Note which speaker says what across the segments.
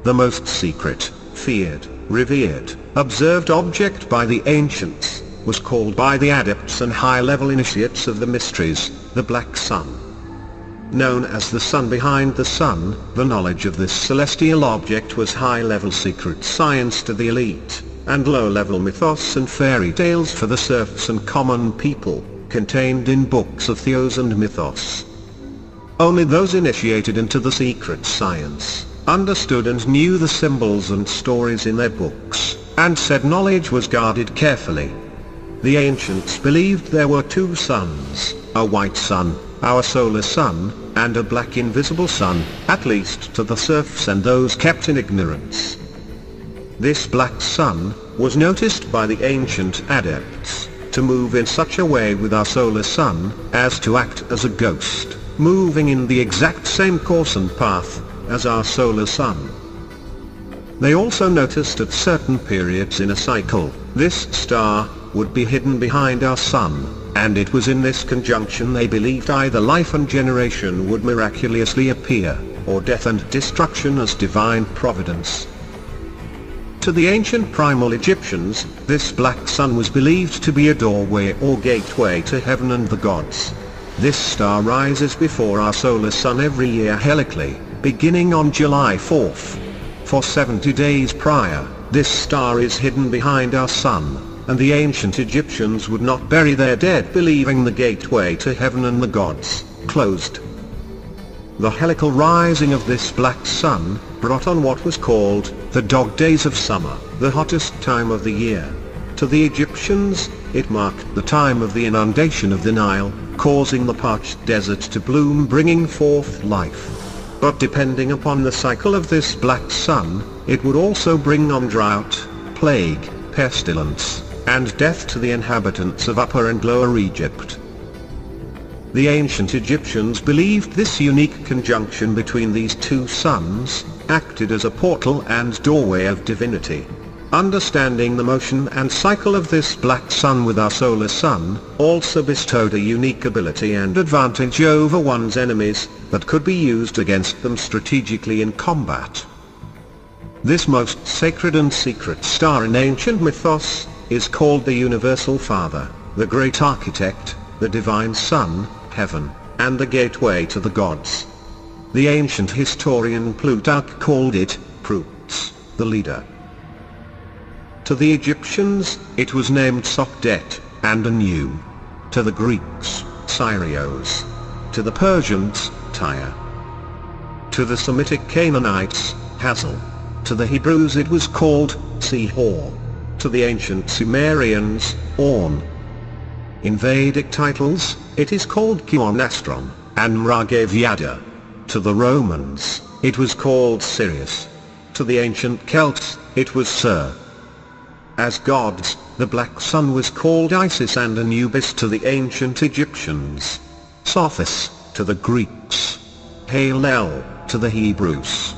Speaker 1: the most secret, feared, revered, observed object by the ancients, was called by the adepts and high-level initiates of the mysteries, the Black Sun. Known as the sun behind the sun, the knowledge of this celestial object was high-level secret science to the elite, and low-level mythos and fairy tales for the serfs and common people, contained in books of theos and mythos. Only those initiated into the secret science understood and knew the symbols and stories in their books, and said knowledge was guarded carefully. The ancients believed there were two suns, a white sun, our solar sun, and a black invisible sun, at least to the serfs and those kept in ignorance. This black sun was noticed by the ancient adepts to move in such a way with our solar sun as to act as a ghost, moving in the exact same course and path as our solar sun. They also noticed at certain periods in a cycle, this star would be hidden behind our sun, and it was in this conjunction they believed either life and generation would miraculously appear, or death and destruction as divine providence. To the ancient primal Egyptians, this black sun was believed to be a doorway or gateway to heaven and the gods. This star rises before our solar sun every year helically, beginning on July 4th. For 70 days prior, this star is hidden behind our sun, and the ancient Egyptians would not bury their dead believing the gateway to heaven and the gods closed. The helical rising of this black sun brought on what was called the dog days of summer, the hottest time of the year. To the Egyptians, it marked the time of the inundation of the Nile, causing the parched desert to bloom, bringing forth life. But depending upon the cycle of this black sun, it would also bring on drought, plague, pestilence, and death to the inhabitants of Upper and Lower Egypt. The ancient Egyptians believed this unique conjunction between these two suns acted as a portal and doorway of divinity. Understanding the motion and cycle of this black sun with our solar sun also bestowed a unique ability and advantage over one's enemies that could be used against them strategically in combat. This most sacred and secret star in ancient mythos is called the Universal Father, the Great Architect, the Divine Sun, Heaven, and the gateway to the gods. The ancient historian Plutarch called it, Prutes, the leader. To the Egyptians, it was named Sopdet, and Anu. To the Greeks, Sirius. To the Persians, Tyre. To the Semitic Canaanites, Hazel. To the Hebrews it was called, Sihor. To the ancient Sumerians, Orn. In Vedic titles, it is called Kionastron, and Mragavyada. To the Romans, it was called Sirius. To the ancient Celts, it was Ser. As gods, the black sun was called Isis and Anubis to the ancient Egyptians. Sothis, to the Greeks. Halel, to the Hebrews.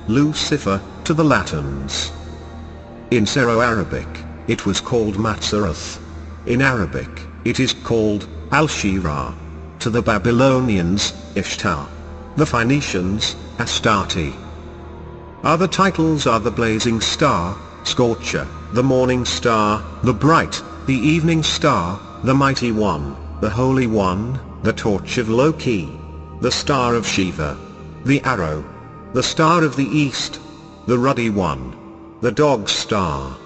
Speaker 1: Lucifer, to the Latins. In Syro-Arabic, it was called Matzaroth. In Arabic, it is called Al-Shira. To the Babylonians, Ishtar. The Phoenicians, Astarte. Other titles are the blazing star, Scorcher, the morning star, the bright, the evening star, the mighty one, the holy one, the torch of Loki, the star of Shiva, the arrow, the star of the east, the ruddy one, the dog star,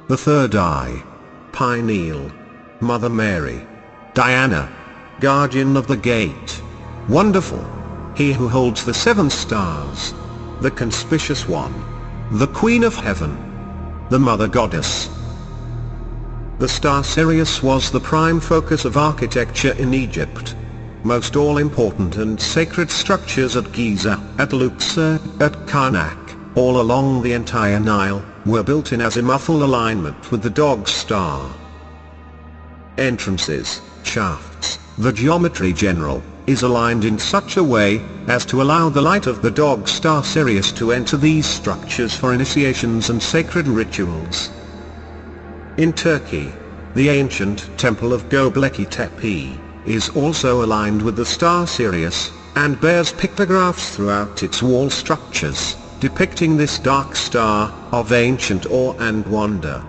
Speaker 1: the third eye, pineal, Mother Mary, Diana, guardian of the gate, wonderful, he who holds the 7 stars, the conspicuous one, the queen of heaven, the mother goddess. The star Sirius was the prime focus of architecture in Egypt. Most all-important and sacred structures at Giza, at Luxor, at Karnak, all along the entire Nile, were built in azimuthal alignment with the dog star. Entrances, shafts, the geometry general, is aligned in such a way as to allow the light of the dog star Sirius to enter these structures for initiations and sacred rituals. In Turkey, the ancient temple of Göbekli Tepe is also aligned with the star Sirius, and bears pictographs throughout its wall structures. depicting this dark star, of ancient awe and wonder.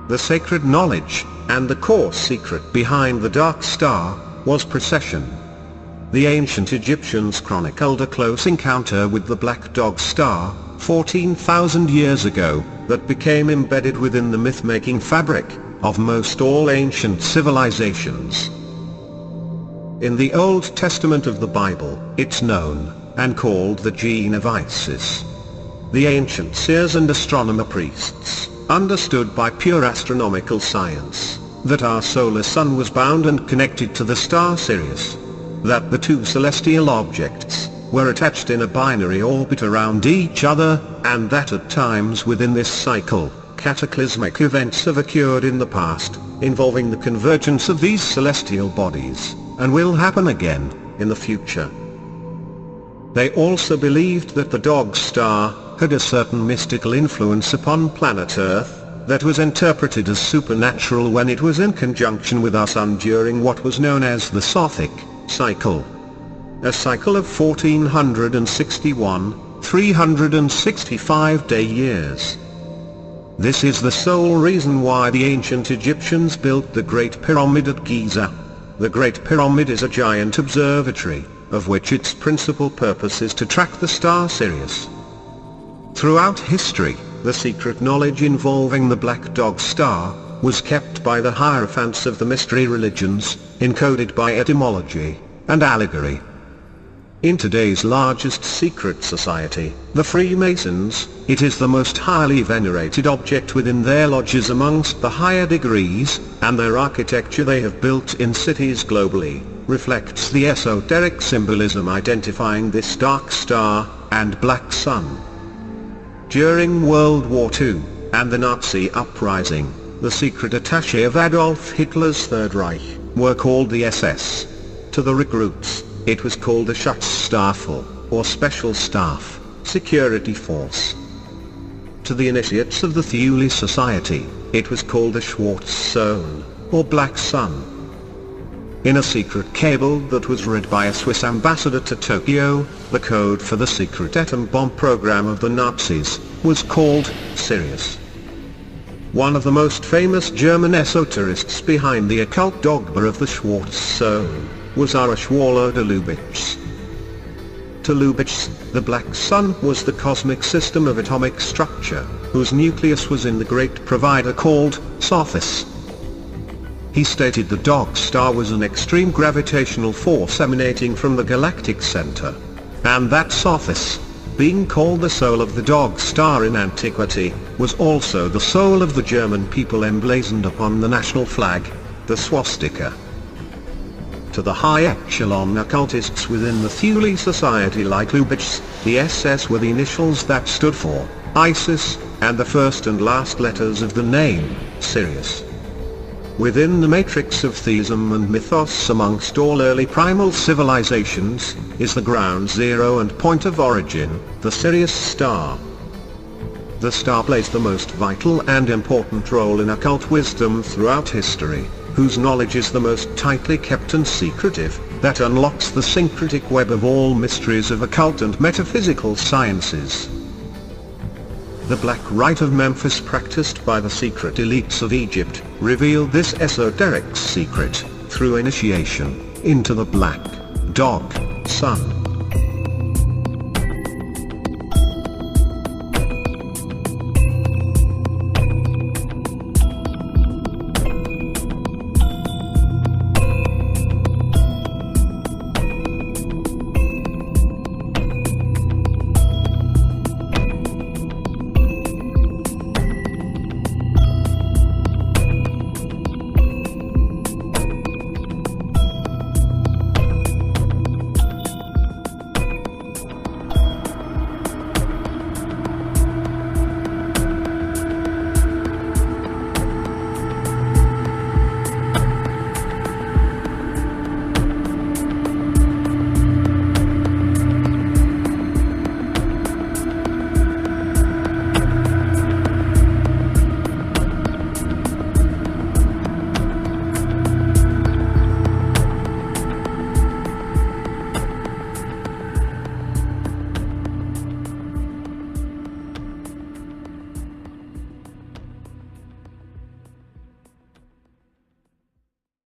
Speaker 1: The sacred knowledge, and the core secret behind the dark star, was precession. The ancient Egyptians chronicled a close encounter with the black dog star, 14,000 years ago, that became embedded within the myth-making fabric of most all ancient civilizations. In the Old Testament of the Bible, it's known and called the Gene of Isis. The ancient seers and astronomer priests understood by pure astronomical science that our solar sun was bound and connected to the star Sirius, that the two celestial objects were attached in a binary orbit around each other, and that at times within this cycle, cataclysmic events have occurred in the past, involving the convergence of these celestial bodies, and will happen again in the future. They also believed that the dog star had a certain mystical influence upon planet Earth, that was interpreted as supernatural when it was in conjunction with our sun during what was known as the Sothic cycle. A cycle of 1461, 365-day years. This is the sole reason why the ancient Egyptians built the Great Pyramid at Giza. The Great Pyramid is a giant observatory, of which its principal purpose is to track the star Sirius. Throughout history, the secret knowledge involving the black dog star was kept by the hierophants of the mystery religions, encoded by etymology and allegory. In today's largest secret society, the Freemasons, it is the most highly venerated object within their lodges amongst the higher degrees, and their architecture they have built in cities globally reflects the esoteric symbolism identifying this dark star and black sun. During World War II and the Nazi uprising, the secret attaché of Adolf Hitler's Third Reich were called the SS. To the recruits, it was called the Schutzstaffel, or Special Staff, Security Force. To the initiates of the Thule Society, it was called the Schwarze Sonne, or Black Sun. In a secret cable that was read by a Swiss ambassador to Tokyo, the code for the secret atom bomb program of the Nazis was called Sirius. One of the most famous German esoterists behind the occult dogma of the Schwarze Sonne was Schwaller de Lubitsch. To Lubitsch, the Black Sun was the cosmic system of atomic structure, whose nucleus was in the great provider called Sothis. He stated the dog star was an extreme gravitational force emanating from the galactic center, and that Sothis, being called the soul of the dog star in antiquity, was also the soul of the German people emblazoned upon the national flag, the swastika. To the high echelon occultists within the Thule Society like Lubitsch, the SS were the initials that stood for Isis, and the first and last letters of the name, Sirius. Within the matrix of theism and mythos amongst all early primal civilizations, is the ground zero and point of origin, the Sirius star. The star plays the most vital and important role in occult wisdom throughout history, whose knowledge is the most tightly kept and secretive, that unlocks the syncretic web of all mysteries of occult and metaphysical sciences. The Black Rite of Memphis practiced by the secret elites of Egypt, revealed this esoteric secret, through initiation, into the Black Dog Sun.